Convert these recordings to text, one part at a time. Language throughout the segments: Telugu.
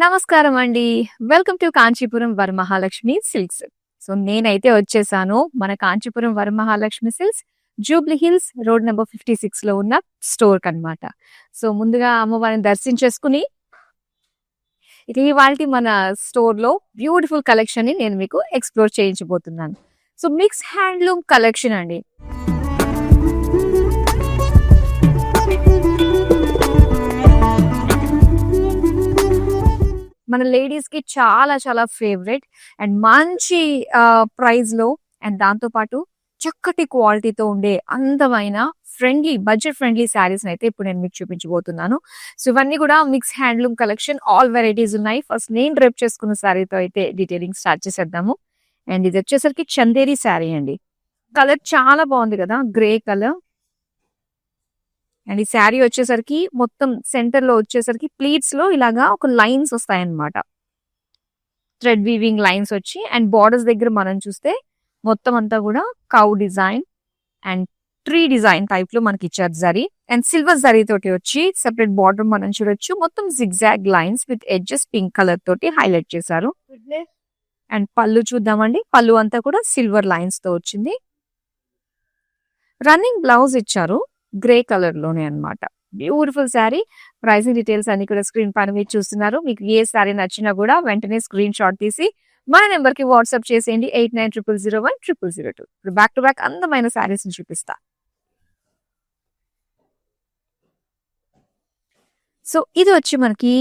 నమస్కారం అండి. Welcome to Kanchipuram Varamahalakshmi silks. So నేనైతే వచ్చేసాను మన Kanchipuram Varamahalakshmi silks Jubilee hills road number 56 లో ఉన్న స్టోర్ కనమాట. సో ముందుగా అమ్మవారిని దర్శించేసుకుని ఇక ఇవాల్టి మన స్టోర్ లో బ్యూటిఫుల్ కలెక్షన్ ని నేను మీకు ఎక్స్ప్లోర్ చేయించబోతున్నాను. సో మిక్స్ హ్యాండ్లూమ్ కలెక్షన్ అండి. మన లేడీస్ కి చాలా చాలా ఫేవరెట్ అండ్ మంచి ప్రైస్ లో అండ్ దాంతో పాటు చక్కటి క్వాలిటీతో ఉండే అందమైన ఫ్రెండ్లీ బడ్జెట్ ఫ్రెండ్లీ శారీస్ అయితే ఇప్పుడు నేను మీకు చూపించబోతున్నాను. సో ఇవన్నీ కూడా mix handloom collection, all varieties ఉన్నాయి. ఫస్ట్ నేను డ్రెప్ చేసుకున్న శారీతో అయితే డీటెయిలింగ్ స్టార్ట్ చేసేద్దాము. అండ్ ఇది వచ్చేసరికి చందేరి శారీ అండి. కలర్ చాలా బాగుంది కదా, గ్రే కలర్. అండ్ ఈ శారీ వచ్చేసరికి మొత్తం సెంటర్ లో వచ్చేసరికి ప్లీట్స్ లో ఇలాగా ఒక లైన్స్ వస్తాయన్నమాట, థ్రెడ్ వీవింగ్ లైన్స్ వచ్చి. అండ్ బార్డర్స్ దగ్గర మనం చూస్తే మొత్తం అంతా కూడా cow design and tree design type లో మనకి ఇచ్చారు జరీ. అండ్ సిల్వర్ జరీ తోటి వచ్చి సెపరేట్ బార్డర్ మనం చూడొచ్చు. మొత్తం zigzag lines with edges pink colour తోటి హైలైట్ చేశారు. అండ్ పళ్ళు చూద్దామండి. పళ్ళు అంతా కూడా సిల్వర్ లైన్స్ తో వచ్చింది. రన్నింగ్ బ్లౌజ్ ఇచ్చారు గ్రే కలర్ లోనే అన్నమాట. బ్యూటిఫుల్ శారీ. ప్రైసింగ్ డీటెయిల్స్ అన్ని కూడా స్క్రీన్ పైన మీరు చూస్తున్నారు. మీకు ఏ శారీ నచ్చినా కూడా వెంటనే స్క్రీన్ షాట్ తీసి మన నెంబర్ కి వాట్సాప్ చేసేయండి 8900010002. ఇప్పుడు బ్యాక్ టు బ్యాక్ అందమైన శారీస్ చూపిస్తా. సో ఇది వచ్చి మనకి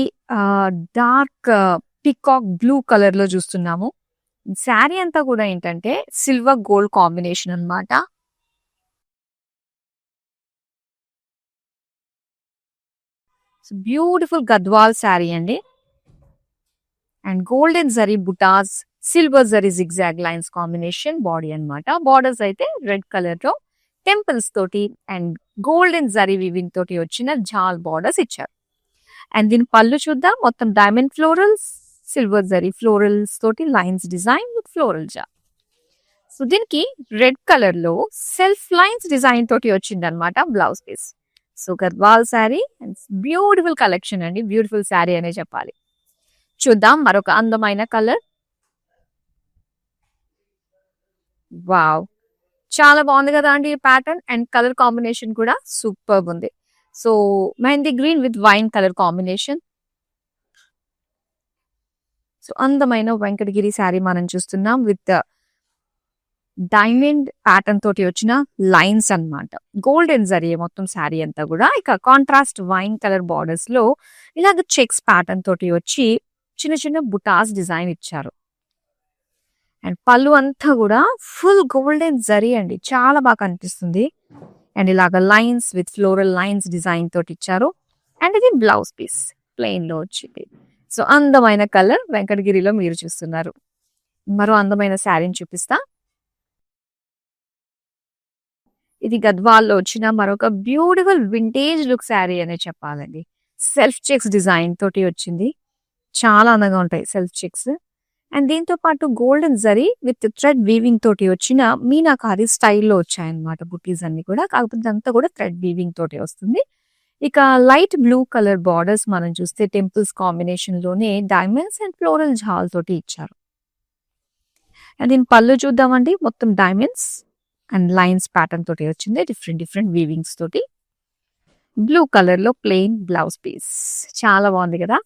డార్క్ పికాక్ బ్లూ కలర్ లో చూస్తున్నాము. శారీ అంతా కూడా ఏంటంటే సిల్వర్ గోల్డ్ కాంబినేషన్ అన్నమాట. బ్యూటిఫుల్ గద్వాల్ శారీ అండి. And golden zari butas, silver zari zigzag lines combination body అన్నమాట. బార్డర్స్ అయితే రెడ్ కలర్ లో టెంపుల్స్ తోటి అండ్ గోల్డెన్ జరీ వివింగ్ తోటి వచ్చిన జాల్ బార్డర్స్ ఇచ్చారు. అండ్ దీని పళ్ళు చూద్దాం. మొత్తం diamond florals, silver zari florals తోటి lines design with floral jaal. So దీనికి రెడ్ కలర్ లో సెల్ఫ్ లైన్స్ డిజైన్ తోటి వచ్చింది అనమాట blouse piece. So Gadwal sari and beautiful collection అండి. బ్యూటిఫుల్ శారీ అనే చెప్పాలి. చూద్దాం మరొక అందమైన కలర్. వావ్, చాలా బాగుంది కదా అండి ప్యాటర్న్. అండ్ కలర్ కాంబినేషన్ కూడా సూపర్ ఉంది. So mehndi green with wine colour combination. So అందమైన వెంకటగిరి శారీ మనం చూస్తున్నాం విత్ డైమండ్ ప్యాటర్న్ తోటి వచ్చిన లైన్స్ అన్నమాట. గోల్డెన్ జరీ మొత్తం శారీ అంతా కూడా. ఇక కాంట్రాస్ట్ వైన్ కలర్ బార్డర్స్ లో ఇలాగ చెక్స్ ప్యాటర్న్ తోటి వచ్చి చిన్న చిన్న బుటాస్ డిజైన్ ఇచ్చారు. అండ్ పళ్ళు అంతా కూడా ఫుల్ గోల్డెన్ జరీ అండి, చాలా బాగా కనిపిస్తుంది. అండ్ ఇలాగ lines with floral lines design తోటి ఇచ్చారు. అండ్ ఇది బ్లౌజ్ పీస్ ప్లెయిన్ లో వచ్చింది. సో అందమైన కలర్ వెంకటగిరిలో మీరు చూస్తున్నారు. మరో అందమైన శారీని చూపిస్తా. ఇది గద్వాల్లో వచ్చిన మరొక బ్యూటిఫుల్ వింటేజ్ లుక్ శారీ అనే చెప్పాలండి. సెల్ఫ్ చెక్స్ డిజైన్ తోటి వచ్చింది. చాలా అందంగా ఉంటాయి సెల్ఫ్ చెక్స్. అండ్ దీంతో పాటు golden zari with thread weaving తోటి వచ్చిన మీనాకారి స్టైల్లో వచ్చాయన్నమాట బుటీస్ అన్ని కూడా. కాకపోతే అంతా కూడా థ్రెడ్ వీవింగ్ తోటి వస్తుంది. ఇక లైట్ బ్లూ కలర్ బార్డర్స్ మనం చూస్తే టెంపుల్స్ కాంబినేషన్ లోనే డైమండ్స్ అండ్ ఫ్లోరల్ జాల్ తోటి ఇచ్చారు. అండ్ దీని పళ్ళు చూద్దామండి. మొత్తం డైమండ్స్ అండ్ లైన్స్ ప్యాటర్న్ తోటి వచ్చింది, డిఫరెంట్ డిఫరెంట్ వీవింగ్స్ తోటి. బ్లూ కలర్ లో ప్లెయిన్ బ్లౌజ్ పీస్. చాలా బాగుంది కదా.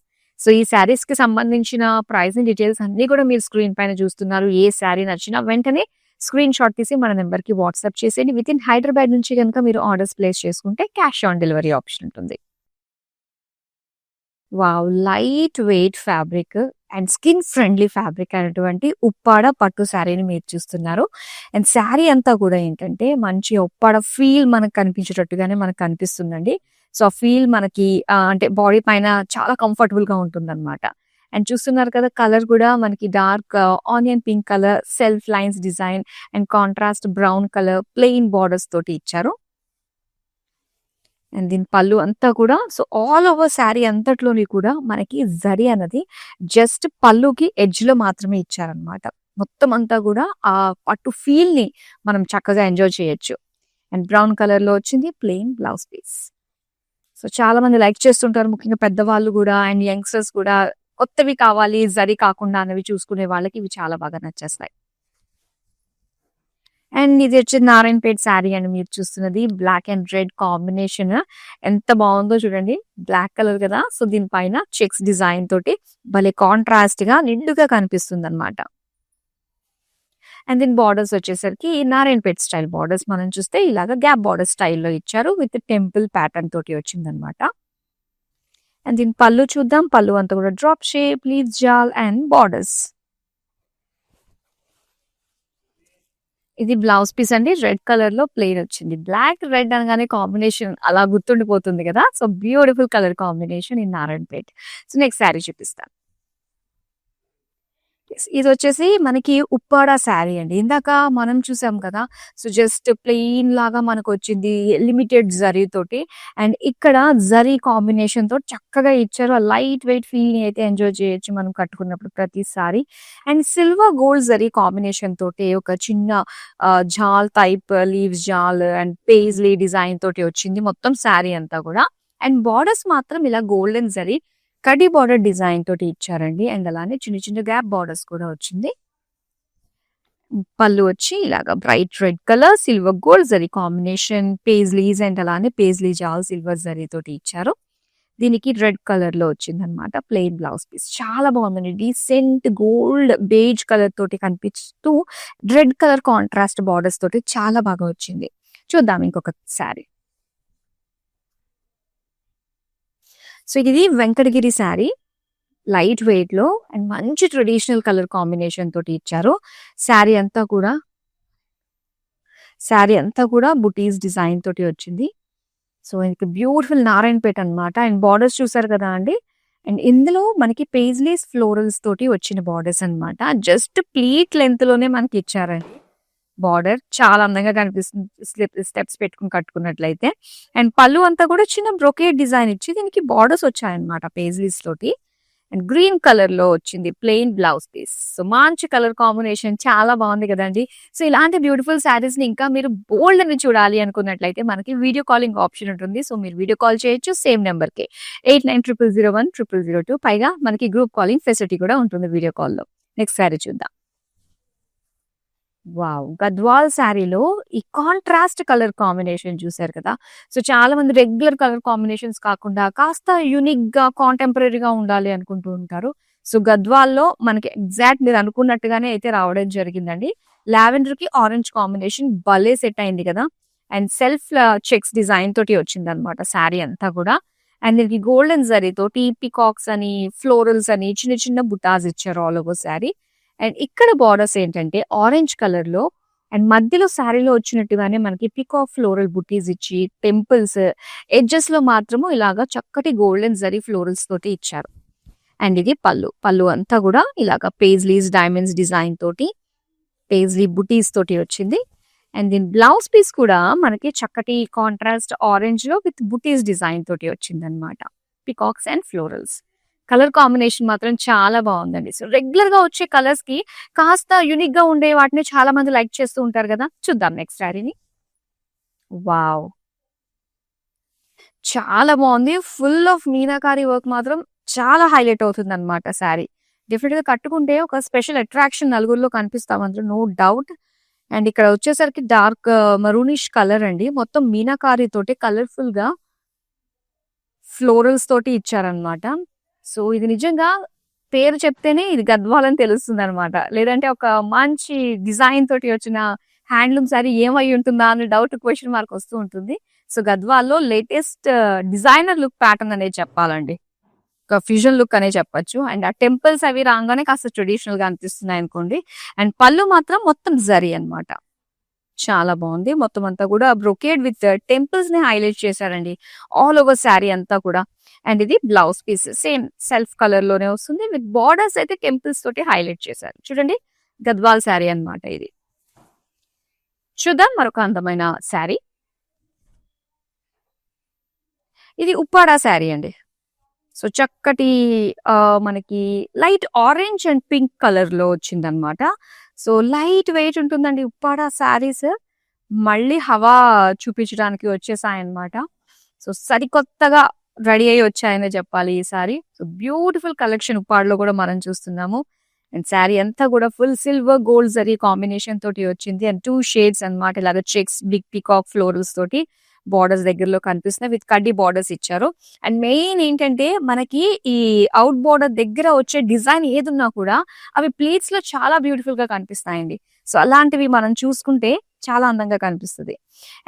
సో ఈ శారీస్ కి సంబంధించిన ప్రైసింగ్ డీటెయిల్స్ అన్ని కూడా మీరు స్క్రీన్ పైన చూస్తున్నారు. ఏ శారీ నచ్చినా వెంటనే స్క్రీన్ షాట్ తీసి మన నెంబర్ కి వాట్సాప్ చేసేయండి. విత్ ఇన్ హైదరాబాద్ నుంచి కనుక మీరు ఆర్డర్స్ ప్లేస్ చేసుకుంటే క్యాష్ ఆన్ డెలివరీ ఆప్షన్ ఉంటుంది. Wow, light weight fabric and skin friendly fabric అయినటువంటి ఉప్పాడ పట్టు శారీని మీరు చూస్తున్నారు. అండ్ శారీ అంతా కూడా ఏంటంటే మంచి ఉప్పాడ ఫీల్ మనకు కనిపించేటట్టుగానే మనకు కనిపిస్తుందండి. సో ఆ ఫీల్ మనకి అంటే బాడీ పైన చాలా కంఫర్టబుల్ గా ఉంటుంది అనమాట. అండ్ చూస్తున్నారు కదా, కలర్ కూడా మనకి dark onion pink colour, self lines design and contrast brown colour plain borders తోటి ఇచ్చారు. అండ్ దీని పళ్ళు అంతా కూడా సో ఆల్ ఓవర్ శారీ అంతట్లోని కూడా మనకి జరీ అన్నది జస్ట్ పళ్ళుకి ఎడ్జ్ లో మాత్రమే ఇచ్చారనమాట. మొత్తం అంతా కూడా ఆ పట్టు ఫీల్ ని మనం చక్కగా ఎంజాయ్ చేయొచ్చు. అండ్ బ్రౌన్ కలర్ లో వచ్చింది ప్లెయిన్ బ్లౌజ్ పీస్. సో చాలా మంది లైక్ చేస్తుంటారు, ముఖ్యంగా పెద్దవాళ్ళు కూడా అండ్ యంగ్స్టర్స్ కూడా కొత్తవి కావాలి జరీ కాకుండా అనేవి చూసుకునే వాళ్ళకి ఇవి చాలా బాగా నచ్చేస్తాయి. అండ్ ఇది వచ్చి నారాయణపేట్ శారీ అండి మీరు చూస్తున్నది. బ్లాక్ అండ్ రెడ్ కాంబినేషన్ ఎంత బాగుందో చూడండి. బ్లాక్ కలర్ కదా, సో దీనిపైన చెక్స్ డిజైన్ తోటి భలే కాంట్రాస్ట్ గా నిండుగా కనిపిస్తుంది అనమాట. అండ్ దీని బార్డర్స్ వచ్చేసరికి నారాయణపేట్ స్టైల్ బార్డర్స్ మనం చూస్తే ఇలాగా గ్యాప్ బార్డర్ స్టైల్లో ఇచ్చారు విత్ టెంపుల్ ప్యాటర్న్ తోటి వచ్చిందనమాట. అండ్ దీని పళ్ళు చూద్దాం. పళ్ళు అంతా కూడా drop shape, leaves jaal and borders. ఇది బ్లౌజ్ పీస్ అండి. రెడ్ కలర్ లో ప్లెయిన్ వచ్చింది. బ్లాక్ రెడ్ అనగానే కాంబినేషన్ అలా గుర్తుండిపోతుంది కదా. So beautiful colour combination in Narayanpet. So next sari చూపిస్తాను. ఇది వచ్చేసి మనకి ఉప్పాడ శారీ అండి. ఇందాక మనం చూసాం కదా, సో జస్ట్ ప్లెయిన్ లాగా మనకు వచ్చింది లిమిటెడ్ జరీ తోటి. అండ్ ఇక్కడ జరీ కాంబినేషన్ తో చక్కగా ఇచ్చారు. ఆ లైట్ వెయిట్ ఫీల్ ని అయితే ఎంజాయ్ చేయొచ్చు మనం కట్టుకున్నప్పుడు ప్రతిసారి. And silver gold zari combination తోటి ఒక చిన్న jaal type leaves jaal and paisley design తోటి వచ్చింది మొత్తం శారీ అంతా కూడా. అండ్ బార్డర్స్ మాత్రం ఇలా గోల్డెన్ జరీ కడి బార్డర్ డిజైన్ తోటి ఇచ్చారండి. అండ్ అలానే చిన్న చిన్న గ్యాప్ బార్డర్స్ కూడా వచ్చింది. పళ్ళు వచ్చి ఇలాగా bright red colour silver gold zari combination paisleys and అలానే పేజ్లీ జాల్ సిల్వర్ జరీ తోటి ఇచ్చారు. దీనికి రెడ్ కలర్ లో వచ్చింది అనమాట ప్లెయిన్ బ్లౌజ్ పీస్. చాలా బాగుందండి. డీసెంట్ గోల్డ్ బేజ్ కలర్ తోటి కనిపిస్తూ రెడ్ కలర్ కాంట్రాస్ట్ బార్డర్స్ తోటి చాలా బాగా వచ్చింది. చూద్దాం ఇంకొక శారీ. సో ఇది వెంకటగిరి శారీ లైట్ వెయిట్ లో అండ్ మంచి ట్రెడిషనల్ కలర్ కాంబినేషన్ తోటి ఇచ్చారు. శారీ అంతా కూడా బుటీస్ డిజైన్ తోటి వచ్చింది. సో ఇది బ్యూటిఫుల్ నారాయణపేట అనమాట. అండ్ బార్డర్స్ చూసారు కదా అండి. అండ్ ఇందులో మనకి పేజ్లీస్ ఫ్లోరల్స్ తోటి వచ్చిన బార్డర్స్ అనమాట. జస్ట్ ప్లీట్ లెంత్ లోనే మనకి ఇచ్చారండి. బార్డర్ చాలా అందంగా కనిపిస్తుంది స్టెప్స్ పెట్టుకుని కట్టుకున్నట్లయితే. అండ్ పళ్ళు అంతా కూడా చిన్న బ్రొకేట్ డిజైన్ ఇచ్చి దీనికి బార్డర్స్ వచ్చాయన్నమాట పేజ్లీస్ తోటి. అండ్ గ్రీన్ కలర్ లో వచ్చింది ప్లెయిన్ బ్లౌజ్ పీస్. సో మంచి కలర్ కాంబినేషన్ చాలా బాగుంది కదండి. సో ఇలాంటి బ్యూటిఫుల్ శారీస్ ని ఇంకా మీరు బోల్డ్ అని చూడాలి అనుకున్నట్లయితే మనకి వీడియో కాలింగ్ ఆప్షన్ ఉంటుంది. సో మీరు వీడియో కాల్ చేయొచ్చు సేమ్ నెంబర్ కి 8900010002. పైగా మనకి గ్రూప్ కాలింగ్ ఫెసిలిటీ కూడా ఉంటుంది వీడియో కాల్లో. నెక్స్ట్ శారీ చూద్దాం. వావ్! గద్వాల్ శారీలో ఈ కాంట్రాస్ట్ కలర్ కాంబినేషన్ చూసారు కదా. సో చాలా మంది రెగ్యులర్ కలర్ కాంబినేషన్స్ కాకుండా కాస్త యూనిక్ గా కాంటెంపరరీగా ఉండాలి అనుకుంటూ ఉంటారు. సో గద్వాల్లో మనకి ఎగ్జాక్ట్ మీరు అనుకున్నట్టుగానే అయితే రావడం జరిగిందండి. లావెండర్ కి ఆరెంజ్ కాంబినేషన్ భలే సెట్ అయింది కదా. అండ్ సెల్ఫ్ చెక్స్ డిజైన్ తోటి వచ్చింది అనమాట శారీ అంతా కూడా. అండ్ దీనికి గోల్డెన్ జరీ తోటి పికాక్స్ అని ఫ్లోరల్స్ అని చిన్న చిన్న బుటాస్ ఇచ్చారు ఆల్ ఓవర్ శారీ. అండ్ ఇక్కడ బార్డర్స్ ఏంటంటే ఆరెంజ్ కలర్ లో అండ్ మధ్యలో శారీలో వచ్చినట్టుగానే మనకి పికాక్ ఫ్లోరల్ బుటీస్ ఇచ్చి టెంపుల్స్ ఎడ్జెస్ లో మాత్రము ఇలాగా చక్కటి గోల్డెన్ జరీ ఫ్లోరల్స్ తోటి ఇచ్చారు. అండ్ ఇది పళ్ళు అంతా కూడా ఇలాగా పేజ్లీస్ డైమండ్స్ డిజైన్ తోటి పేజ్లీ బుటీస్ తోటి వచ్చింది. అండ్ దీని బ్లౌజ్ పీస్ కూడా మనకి చక్కటి కాంట్రాస్ట్ ఆరెంజ్ లో విత్ బుటీస్ డిజైన్ తోటి వచ్చింది అనమాట. Peacocks and florals colour combination మాత్రం చాలా బాగుందండి. సో రెగ్యులర్ గా వచ్చే కలర్స్ కి కాస్త యూనిక్ గా ఉండే వాటిని చాలా మంది లైక్ చేస్తూ ఉంటారు కదా. చూద్దాం నెక్స్ట్ శారీని. వావ్! చాలా బాగుంది. ఫుల్ ఆఫ్ మీనాకారి వర్క్ మాత్రం చాలా హైలైట్ అవుతుంది అనమాట శారీ. డెఫినెట్ గా కట్టుకుంటే ఒక స్పెషల్ అట్రాక్షన్ నలుగురిలో కనిపిస్తాం అందులో నో డౌట్. అండ్ ఇక్కడ వచ్చేసరికి డార్క్ మరూనిష్ కలర్ అండి. మొత్తం మీనాకారి తోటి కలర్ఫుల్ గా ఫ్లోరల్స్ తోటి ఇచ్చారనమాట. సో ఇది నిజంగా పేరు చెప్తేనే ఇది గద్వాల్ అని తెలుస్తుంది అనమాట. లేదంటే ఒక మంచి డిజైన్ తోటి వచ్చిన హ్యాండ్లూమ్ సారీ ఏమై ఉంటుందా అనే డౌట్ క్వశ్చన్ మార్క్ వస్తూ ఉంటుంది. సో గద్వాల్లో లేటెస్ట్ డిజైనర్ లుక్ ప్యాటర్న్ అనేది చెప్పాలండి. ఒక ఫ్యూజన్ లుక్ అనే చెప్పొచ్చు. అండ్ ఆ టెంపుల్స్ అవి రాగానే కాస్త ట్రెడిషనల్ గా అనిపిస్తున్నాయి అనుకోండి. అండ్ పళ్ళు మాత్రం మొత్తం జరీ అనమాట. చాలా బాగుంది. మొత్తం అంతా కూడా బ్రొకేడ్ విత్ టెంపుల్స్ ని హైలైట్ చేశారండి ఆల్ ఓవర్ శారీ అంతా కూడా. అండ్ ఇది blouse piece same self colour లోనే వస్తుంది విత్ బార్డర్స్ అయితే టెంపుల్స్ తోటి హైలైట్ చేశారు. చూడండి గద్వాల్ శారీ అన్నమాట ఇది. చూద్దాం మరొక అందమైన శారీ. ఇది ఉప్పాడ శారీ అండి. సో చక్కటి మనకి light orange and pink colour లో వచ్చింది అనమాట. సో లైట్ వెయిట్ ఉంటుందండి ఉప్పాడ శారీస్. మళ్ళీ హవా చూపించడానికి వచ్చేసాయన్నమాట. సో సరికొత్తగా రెడీ అయ్యి వచ్చాయనే చెప్పాలి ఈ సారీ. సో బ్యూటిఫుల్ కలెక్షన్ ఉప్పాడలో కూడా మనం చూస్తున్నాము. అండ్ శారీ అంతా కూడా full silver gold zari combination తోటి వచ్చింది. అండ్ 2 షేడ్స్ అన్నమాట. ఇలాగ చెక్స్, బిగ్ పీకాక్ ఫ్లోరల్స్ తోటి బార్డర్స్ దగ్గరలో కనిపిస్తున్నాయి. విత్ కడ్డీ బార్డర్స్ ఇచ్చారు. అండ్ మెయిన్ ఏంటంటే మనకి ఈ అవుట్ బార్డర్ దగ్గర వచ్చే డిజైన్ ఏదున్నా కూడా అవి ప్లీట్స్ లో చాలా బ్యూటిఫుల్ గా కనిపిస్తాయండి. సో అలాంటివి మనం చూసుకుంటే చాలా అందంగా కనిపిస్తుంది.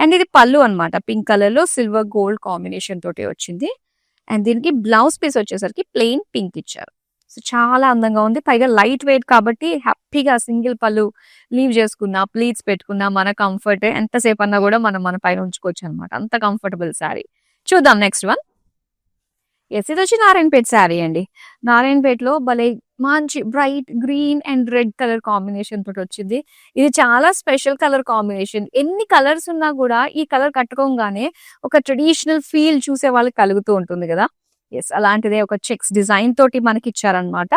అండ్ ఇది పళ్ళు అన్నమాట. పింక్ కలర్ లో సిల్వర్ గోల్డ్ కాంబినేషన్ తోటి వచ్చింది. అండ్ దీనికి బ్లౌజ్ పీస్ వచ్చేసరికి ప్లెయిన్ పింక్ ఇచ్చారు. సో చాలా అందంగా ఉంది. పైగా లైట్ వెయిట్ కాబట్టి హ్యాపీగా సింగిల్ పళ్ళు లీవ్ చేసుకున్నా, ప్లీట్స్ పెట్టుకున్నా మన కంఫర్ట్ ఎంతసేపు అన్నా కూడా మనం మన పైన ఉంచుకోవచ్చు అనమాట. అంత కంఫర్టబుల్ శారీ. చూద్దాం నెక్స్ట్ వన్. ఎస్, ఇది వచ్చి నారాయణపేట శారీ అండి. నారాయణపేటలో భలే మంచి bright green and red colour combination తోటి వచ్చింది. ఇది చాలా స్పెషల్ కలర్ కాంబినేషన్. ఎన్ని కలర్స్ ఉన్నా కూడా ఈ కలర్ కట్టుకోగానే ఒక ట్రెడిషనల్ ఫీల్ చూసే వాళ్ళకి కలుగుతూ ఉంటుంది కదా. ఎస్, అలాంటిదే ఒక చెక్స్ డిజైన్ తోటి మనకి ఇచ్చారనమాట.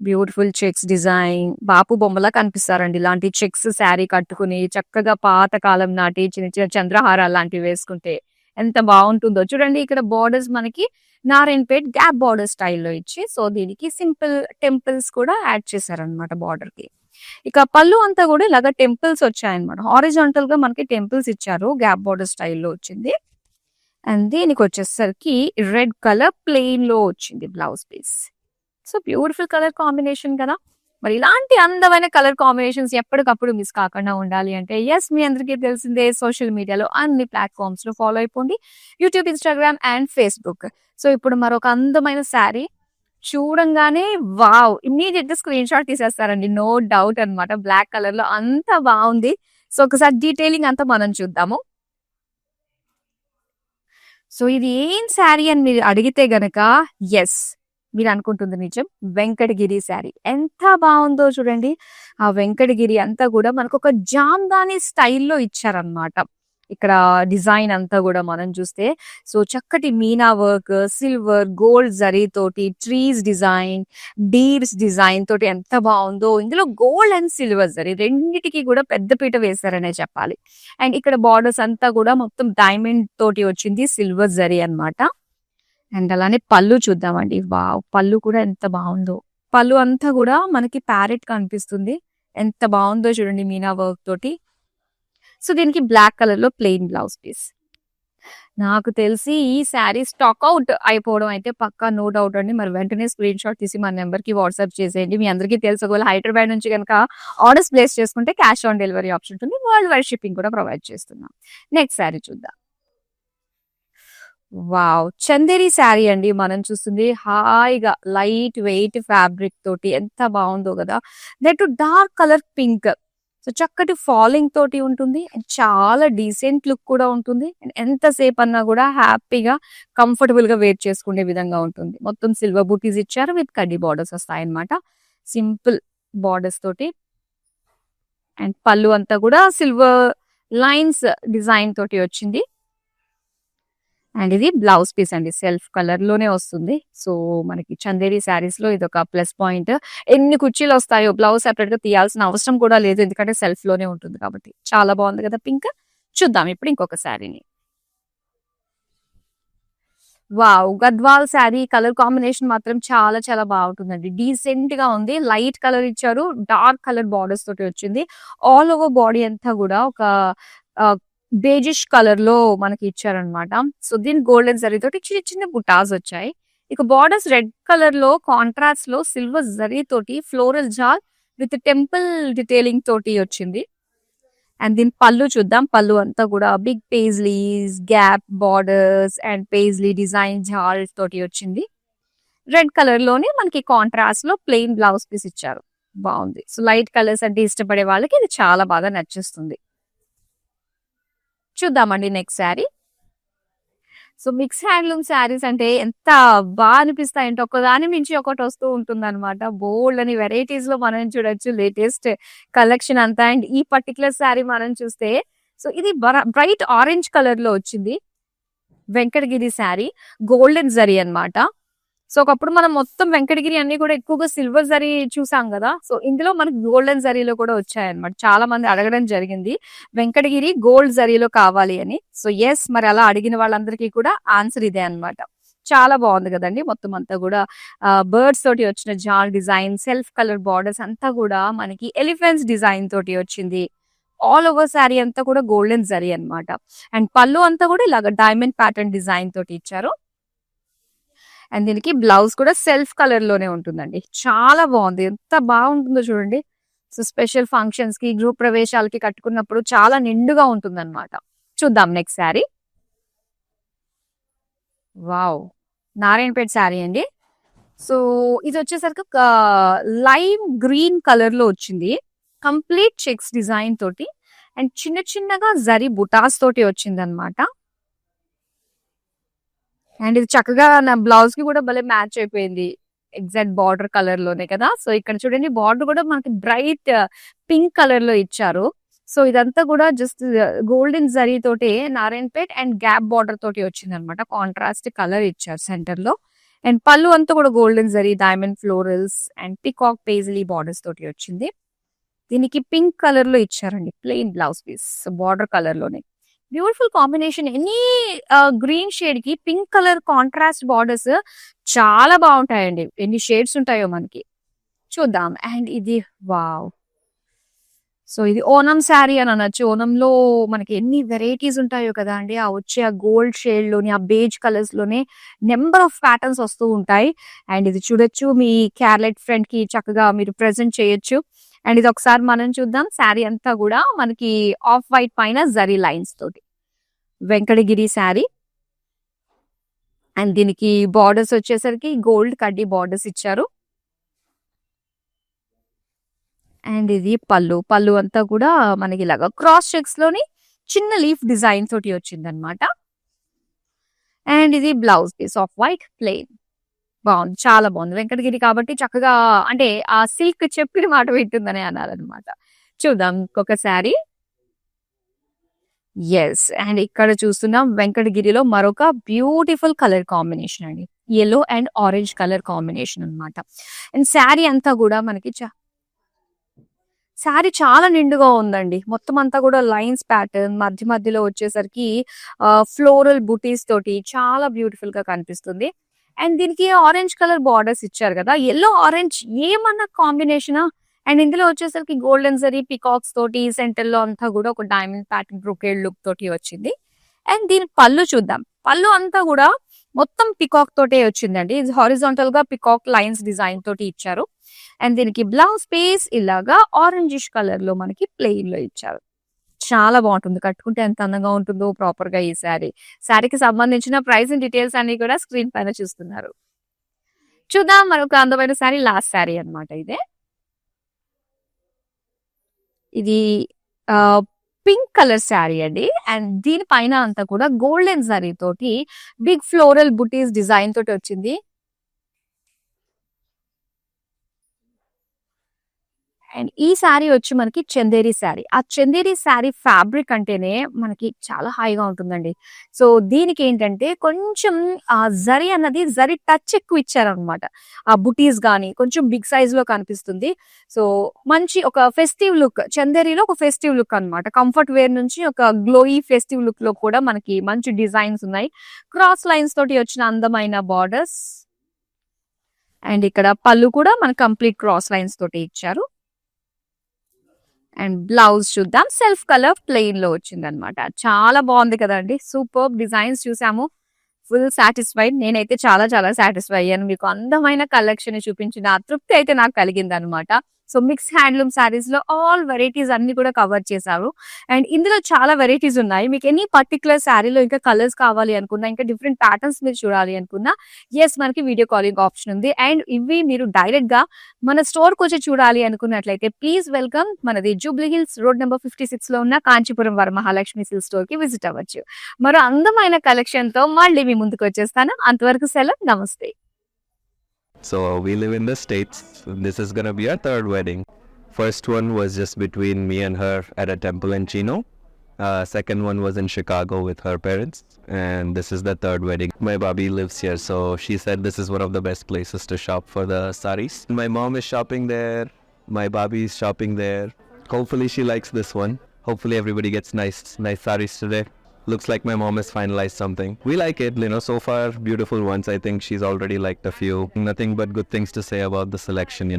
Beautiful checks design. బాపు బొమ్మలా కనిపిస్తారండి ఇలాంటి చెక్స్ శారీ కట్టుకుని. చక్కగా పాత కాలం నాటి చిన్న చిన్న చంద్రహారాలు లాంటివి వేసుకుంటే ఎంత బాగుంటుందో చూడండి. ఇక్కడ బార్డర్స్ మనకి నారాయణపేట్ గ్యాప్ బార్డర్ స్టైల్లో ఇచ్చి, సో దీనికి సింపుల్ టెంపుల్స్ కూడా యాడ్ చేశారనమాట బార్డర్ కి. ఇక పళ్ళు అంతా కూడా ఇలాగ టెంపుల్స్ వచ్చాయన్నమాట. హారిజాంటల్ గా మనకి టెంపుల్స్ ఇచ్చారు. గ్యాప్ బార్డర్ స్టైల్లో వచ్చింది. అండ్ దీనికి వచ్చేసరికి రెడ్ కలర్ ప్లెయిన్ లో వచ్చింది blouse piece. So beautiful colour combination కదా. మరి ఇలాంటి అందమైన కలర్ కాంబినేషన్స్ ఎప్పటికప్పుడు మిస్ కాకుండా ఉండాలి అంటే ఎస్, మీ అందరికీ తెలిసిందే, సోషల్ మీడియాలో అన్ని ప్లాట్ఫామ్స్ లో ఫాలో అయిపోండి. YouTube, Instagram and Facebook. So ఇప్పుడు మరొక అందమైన శారీ చూడంగానే వావ్, ఇమ్మీడియట్ గా స్క్రీన్ షాట్ తీసేస్తారండి. నో డౌట్ అన్నమాట. బ్లాక్ కలర్ లో అంత బాగుంది. సో ఒకసారి డీటెయిలింగ్ అంతా మనం చూద్దాము. సో ఇది ఏం శారీ అని మీరు అడిగితే గనక ఎస్, మీరు అనుకుంటుంది నిజం. వెంకటగిరి శారీ ఎంత బాగుందో చూడండి. ఆ వెంకటగిరి అంతా కూడా మనకు ఒక జామ్దాని స్టైల్లో ఇచ్చారనమాట. ఇక్కడ డిజైన్ అంతా కూడా మనం చూస్తే సో చక్కటి Meena work, silver gold zari తోటి ట్రీస్ డిజైన్, డీర్స్ డిజైన్ తోటి ఎంత బాగుందో. ఇందులో గోల్డ్ అండ్ సిల్వర్ జరీ రెండింటికి కూడా పెద్ద పీట వేశారనే చెప్పాలి. అండ్ ఇక్కడ బార్డర్స్ అంతా కూడా మొత్తం డైమండ్ తోటి వచ్చింది, సిల్వర్ జరీ అన్నమాట. అండ్ అలానే పళ్ళు చూద్దామండి. వావ్, పళ్ళు కూడా ఎంత బాగుందో. పళ్ళు అంతా కూడా మనకి ప్యారెట్ కనిపిస్తుంది. ఎంత బాగుందో చూడండి మీనా వర్క్ తోటి. సో దీనికి బ్లాక్ కలర్ లో ప్లెయిన్ బ్లౌజ్ పీస్. నాకు తెలిసి ఈ శారీ స్టాక్ అవుట్ అయిపోవడం అయితే పక్కా, నో డౌట్ అండి. మరి వెంటనే స్క్రీన్ షాట్ తీసి మన నెంబర్ కి వాట్సాప్ చేసేయండి. మీ అందరికీ తెలుసు, ఒకవేళ హైదరాబాద్ నుంచి కనుక ఆర్డర్స్ ప్లేస్ చేసుకుంటే క్యాష్ ఆన్ డెలివరీ ఆప్షన్ ఉంటుంది. వరల్డ్ వైడ్ షిప్పింగ్ కూడా ప్రొవైడ్ చేస్తున్నాం. నెక్స్ట్ శారీ చూద్దాం. వావ్, చందేరి శారీ అండి మనం చూస్తుంది. హాయిగా లైట్ వెయిట్ ఫ్యాబ్రిక్ తోటి ఎంత బాగుందో కదా. That dark colour pink. So చక్కటి ఫాలింగ్ తోటి ఉంటుంది. చాలా డీసెంట్ లుక్ కూడా ఉంటుంది. ఎంతసేపు అన్నా కూడా హ్యాపీగా కంఫర్టబుల్ గా వేర్ చేసుకునే విధంగా ఉంటుంది. మొత్తం సిల్వర్ బూటీస్ ఇచ్చారు. విత్ కడ్డీ బార్డర్స్ వస్తాయన్నమాట. సింపుల్ బార్డర్స్ తోటి. అండ్ పళ్ళు అంతా కూడా సిల్వర్ లైన్స్ డిజైన్ తోటి వచ్చింది. అండ్ ఇది బ్లౌజ్ పీస్ అండి. సెల్ఫ్ కలర్ లోనే వస్తుంది. సో మనకి చందేరి శారీస్ లో ఇది ఒక ప్లస్ పాయింట్. ఎన్ని కుర్చీలు వస్తాయో, బ్లౌజ్ సెపరేట్ గా తీయాల్సిన అవసరం కూడా లేదు. ఎందుకంటే సెల్ఫ్ లోనే ఉంటుంది కాబట్టి. చాలా బాగుంది కదా పింక్. చూద్దాం ఇప్పుడు ఇంకొక శారీని. Wow, Gadwal sari colour combination మాత్రం చాలా చాలా బాగుంటుందండి. డీసెంట్ గా ఉంది. లైట్ కలర్ ఇచ్చారు. డార్క్ కలర్ బార్డర్స్ తోటి వచ్చింది. ఆల్ ఓవర్ బాడీ అంతా కూడా ఒక బేజిష్ కలర్ లో మనకి ఇచ్చారనమాట. సో దీని గోల్డెన్ జరీ తోటి చిన్న చిన్న బుటాస్ వచ్చాయి. ఇక బార్డర్స్ రెడ్ కలర్ లో కాంట్రాస్ట్ లో సిల్వర్ జరీ తోటి ఫ్లోరల్ జాల్ విత్ టెంపుల్ డిటైలింగ్ తోటి వచ్చింది. అండ్ దీని పళ్ళు చూద్దాం. పళ్ళు అంతా కూడా big paisleys, gap borders and paisley design jaal తోటి వచ్చింది. రెడ్ కలర్ లోనే మనకి కాంట్రాస్ట్ లో ప్లెయిన్ బ్లౌజ్ పీస్ ఇచ్చారు. బాగుంది. సో లైట్ కలర్స్ అంటే ఇష్టపడే వాళ్ళకి ఇది చాలా బాగా నచ్చేస్తుంది. చూద్దామండి next sari. So mix handloom saris అంటే ఎంత బాగా అనిపిస్తాయంటే ఒకదాని మించి ఒకటి వస్తూ ఉంటుంది అనమాట. బోల్డ్ అని వెరైటీస్ లో మనం చూడొచ్చు లేటెస్ట్ కలెక్షన్ అంతా. అండ్ ఈ పర్టికులర్ శారీ మనం చూస్తే సో ఇది బ్రైట్ ఆరెంజ్ కలర్ లో వచ్చింది. వెంకటగిరి శారీ, గోల్డెన్ జరీ అన్నమాట. సో ఒకప్పుడు మనం మొత్తం వెంకటగిరి అన్ని కూడా ఎక్కువగా సిల్వర్ జరీ చూసాం కదా. సో ఇందులో మనకి గోల్డెన్ జరీలో కూడా వచ్చాయన్నమాట. చాలా మంది అడగడం జరిగింది వెంకటగిరి గోల్డ్ జరీలో కావాలి అని. సో ఎస్, మరి అలా అడిగిన వాళ్ళందరికీ కూడా ఆన్సర్ ఇదే అన్నమాట. చాలా బాగుంది కదండి. మొత్తం అంతా కూడా బర్డ్స్ తోటి వచ్చిన జాల్ డిజైన్, సెల్ఫ్ కలర్ బార్డర్స్ అంతా కూడా మనకి ఎలిఫెంట్స్ డిజైన్ తోటి వచ్చింది. ఆల్ ఓవర్ శారీ అంతా కూడా గోల్డెన్ జరీ అన్నమాట. అండ్ పళ్ళు అంతా కూడా ఇలాగ డైమండ్ ప్యాటర్న్ డిజైన్ తోటి ఇచ్చారు. అండ్ దీనికి బ్లౌజ్ కూడా సెల్ఫ్ కలర్ లోనే ఉంటుందండి. చాలా బాగుంది, ఎంత బాగుంటుందో చూడండి. సో స్పెషల్ ఫంక్షన్స్ కి, గ్రూప్ ప్రవేశాలకి కట్టుకున్నప్పుడు చాలా నిండుగా ఉంటుంది అనమాట. చూద్దాం నెక్స్ట్ శారీ. వావ్, నారాయణపేట శారీ అండి. సో ఇది వచ్చేసరికి ఒక లైమ్ గ్రీన్ కలర్ లో వచ్చింది. కంప్లీట్ చెక్స్ డిజైన్ తోటి అండ్ చిన్న చిన్నగా జరీ బుటాస్ తోటి వచ్చింది అనమాట. అండ్ ఇది చక్కగా నా బ్లౌజ్ కి కూడా భలే మ్యాచ్ అయిపోయింది. ఎగ్జాక్ట్ బార్డర్ కలర్ లోనే కదా. సో ఇక్కడ చూడండి, బార్డర్ కూడా మనకి బ్రైట్ పింక్ కలర్ లో ఇచ్చారు. సో ఇదంతా కూడా జస్ట్ గోల్డెన్ జరీ తోటి నారాయణపేట్ అండ్ గ్యాప్ బార్డర్ తోటి వచ్చింది అనమాట. కాంట్రాస్ట్ కలర్ ఇచ్చారు సెంటర్ లో. అండ్ పళ్ళు అంతా కూడా golden zari, diamond florals and peacock paisley borders తోటి వచ్చింది. దీనికి పింక్ కలర్ లో ఇచ్చారండి plain blouse piece, border colour లోనే. Beautiful combination. Any green shade కి పింక్ కలర్ కాంట్రాస్ట్ బార్డర్స్ చాలా బాగుంటాయండి. ఎన్ని షేడ్స్ ఉంటాయో మనకి. చూద్దాం. అండ్ ఇది వావ్, సో ఇది ఓనం శారీ అని అనొచ్చు. ఓనంలో మనకి ఎన్ని వెరైటీస్ ఉంటాయో కదా అండి. ఆ వచ్చే ఆ గోల్డ్ షేడ్ లోని, ఆ బేజ్ కలర్స్ లోనే నెంబర్ ఆఫ్ ప్యాటర్న్స్ వస్తూ ఉంటాయి. అండ్ ఇది చూడొచ్చు, మీ క్యారెట్ ఫ్రెండ్ కి చక్కగా మీరు ప్రెజెంట్ చేయొచ్చు. అండ్ ఇది ఒకసారి మనం చూద్దాం. శారీ అంతా కూడా మనకి ఆఫ్ వైట్ పైన జరీ లైన్స్ తోటి వెంకటగిరి శారీ. అండ్ దీనికి బార్డర్స్ వచ్చేసరికి గోల్డ్ కడ్డీ బార్డర్స్ ఇచ్చారు. అండ్ ఇది పళ్ళు. పళ్ళు అంతా కూడా మనకి ఇలాగా క్రాస్ చెక్స్ లోని చిన్న లీఫ్ డిజైన్ తోటి వచ్చింది అనమాట. అండ్ ఇది blouse piece off white plain. బాగుంది, చాలా బాగుంది. వెంకటగిరి కాబట్టి చక్కగా అంటే ఆ సిల్క్ చెప్పిన మాట వింటుందని అనాలన్నమాట. చూద్దాం ఇంకొక శారీ. ఎస్, అండ్ ఇక్కడ చూస్తున్నాం వెంకటగిరిలో మరొక బ్యూటిఫుల్ కలర్ కాంబినేషన్ అండి. Yellow and orange colour combination అన్నమాట. అండ్ శారీ అంతా కూడా మనకి శారీ చాలా నిండుగా ఉందండి. మొత్తం అంతా కూడా లైన్స్ ప్యాటర్న్, మధ్య మధ్యలో వచ్చేసరికి ఫ్లోరల్ బుటీస్ తోటి చాలా బ్యూటిఫుల్ గా కనిపిస్తుంది. అండ్ దీనికి ఆరెంజ్ కలర్ బార్డర్స్ ఇచ్చారు కదా. యెల్లో ఆరెంజ్ ఏమన్నా కాంబినేషన్. అండ్ ఇందులో వచ్చేసరికి గోల్డెన్ జరీ పికాక్స్ తోటి సెంటర్ లో అంతా కూడా ఒక డైమండ్ ప్యాటర్న్ బ్రొకేడ్ లుక్ తోటి వచ్చింది. అండ్ దీని పళ్ళు చూద్దాం. పళ్ళు అంతా కూడా మొత్తం పికాక్ తోటే వచ్చిందండి. ఇది హారిజాంటల్ గా పికాక్ లైన్స్ డిజైన్ తోటి ఇచ్చారు. అండ్ దీనికి బ్లౌజ్ పీస్ ఇలాగా ఆరెంజిష్ కలర్ లో మనకి ప్లెయిన్ లో ఇచ్చారు. చాలా బాగుంటుంది, కట్టుకుంటే ఎంత అందంగా ఉంటుందో ప్రాపర్ గా ఈ శారీ. శారీకి సంబంధించిన ప్రైస్ అండ్ డీటెయిల్స్ అన్ని కూడా స్క్రీన్ పైన చూస్తున్నారు. చూద్దాం మరొక అందమైన శారీ, లాస్ట్ శారీ అన్నమాట ఇదే. ఇది పింక్ కలర్ శారీ అండి. అండ్ దీనిపైన అంతా కూడా గోల్డెన్ జరీ తోటి బిగ్ ఫ్లోరల్ బుటీస్ డిజైన్ తోటి వచ్చింది. అండ్ ఈ శారీ వచ్చి మనకి చందేరి శారీ. ఆ చందేరి శారీ ఫ్యాబ్రిక్ అంటేనే మనకి చాలా హాయిగా ఉంటుందండి. సో దీనికి ఏంటంటే కొంచెం ఆ జరీ అన్నది జరీ టచ్ ఎక్కువ ఇచ్చారనమాట. ఆ బుటీస్ గానీ కొంచెం బిగ్ సైజ్ లో కనిపిస్తుంది. సో మంచి ఒక ఫెస్టివ్ లుక్, చందేరిలో ఒక ఫెస్టివ్ లుక్ అన్నమాట. కంఫర్ట్ వేర్ నుంచి ఒక గ్లోయి ఫెస్టివ్ లుక్ లో కూడా మనకి మంచి డిజైన్స్ ఉన్నాయి. క్రాస్ లైన్స్ తోటి వచ్చిన అందమైన బార్డర్స్. అండ్ ఇక్కడ పళ్ళు కూడా మనకి కంప్లీట్ క్రాస్ లైన్స్ తోటి ఇచ్చారు. అండ్ బ్లౌజ్ చూద్దాం. సెల్ఫ్ కలర్ ప్లెయిన్ లో వచ్చింది అనమాట. చాలా బాగుంది కదండి. సూపర్ డిజైన్స్ చూసాము. Full satisfied. నేనైతే చాలా చాలా సాటిస్ఫై అయ్యాను. మీకు అందమైన కలెక్షన్ చూపించిన ఆ తృప్తి అయితే నాకు కలిగింది అనమాట. సో మిక్స్ హ్యాండ్లూమ్ శారీస్ లో ఆల్ వెరైటీస్ అన్ని కూడా కవర్ చేశారు. అండ్ ఇందులో చాలా వెరైటీస్ ఉన్నాయి. మీకు ఎనీ పర్టికులర్ శారీలో ఇంకా కలర్స్ కావాలి అనుకున్నా, ఇంకా డిఫరెంట్ ప్యాటర్న్స్ మీరు చూడాలి అనుకున్నా, ఎస్ మనకి వీడియో కాలింగ్ ఆప్షన్ ఉంది. అండ్ ఇవి మీరు డైరెక్ట్ గా మన స్టోర్ కి వచ్చి చూడాలి అనుకున్నట్లయితే ప్లీజ్ వెల్కమ్ మనది జూబ్లీ హిల్స్ రోడ్ నెంబర్ 56 లో ఉన్న కాంచీపురం వరమహాలక్ష్మి సిల్క్ స్టోర్ కి విజిట్ అవ్వచ్చు. మరో అందమైన కలెక్షన్ తో మళ్ళీ మీ ముందుకు వచ్చేస్తాను. అంతవరకు సెలవు, నమస్తే. So we live in the States. This is gonna be our third wedding. First one was just between me and her at a temple in Chino. Second one was in Chicago with her parents, and this is the third wedding. My Bobby lives here, so she said this is one of the best places to shop for the saris. My mom is shopping there. My Bobby is shopping there. Hopefully she likes this one. Hopefully everybody gets nice saris today. Looks like my mom has finalized something. We like it, so far beautiful ones. I think she's already liked a few. Nothing but good things to say about the selection,